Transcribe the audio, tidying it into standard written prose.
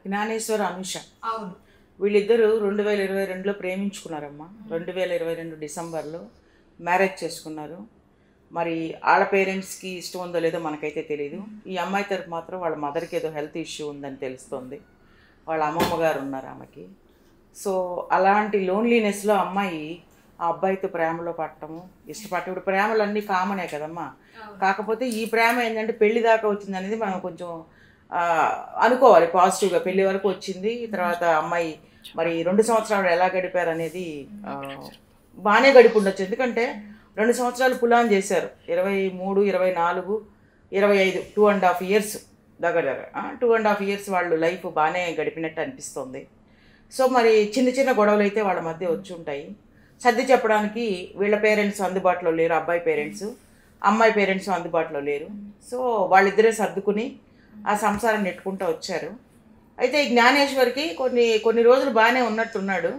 జ్ఞానేశ్వర్, అనుష అవును. వీళ్ళిద్దరూ 2022లో ప్రేమించుకున్నారమ్మా. 2022 డిసెంబర్లో మ్యారేజ్ చేసుకున్నారు. మరి ఆళ్ళ పేరెంట్స్‌కి ఇష్టం ఉందో లేదో మనకైతే తెలీదు. ఈ అమ్మాయి తరపు మాత్రం వాళ్ళ మదర్‌కి ఏదో హెల్త్ ఇష్యూ ఉందని తెలుస్తోంది. వాళ్ళ అమ్మమ్మ గారు ఉన్నారు ఆమెకి. సో, అలాంటి లోన్లీనెస్‌లో అమ్మాయి ఆ అబ్బాయితో ప్రేమలో పడటము, ఇష్టపడటం. ఇప్పుడు ప్రేమలన్నీ కామనే కదమ్మా! కాకపోతే ఈ ప్రేమ ఏంటంటే పెళ్లి దాకా వచ్చిందనేది మనం కొంచెం అనుకోవాలి పాజిటివ్‌గా. పెళ్లి వరకు వచ్చింది. తర్వాత అమ్మాయి మరి 2 సంవత్సరాలు ఎలా గడిపారనేది బానే గడిపుండొచ్చు. ఎందుకంటే 2 సంవత్సరాలు పులాన్ చేశారు. 23, 24, 25 2½ ఇయర్స్ దగ్గర దగ్గర. 2½ ఇయర్స్ వాళ్ళు లైఫ్ బానే గడిపినట్టు అనిపిస్తుంది. సో, మరి చిన్న చిన్న గొడవలైతే వాళ్ళ మధ్య వచ్చుంటాయి. సర్ది చెప్పడానికి వీళ్ళ పేరెంట్స్ అందుబాటులో లేరు. అబ్బాయి పేరెంట్స్. అమ్మాయి పేరెంట్స్ అందుబాటులో లేరు. సో, వాళ్ళిద్దరే సర్దుకుని ఆ సంసారం నెట్టుకుంటూ వచ్చారు. అయితే ఈ జ్ఞానేశ్వర్‌కి కొన్ని కొన్ని రోజులు బానే ఉన్నట్టున్నాడు.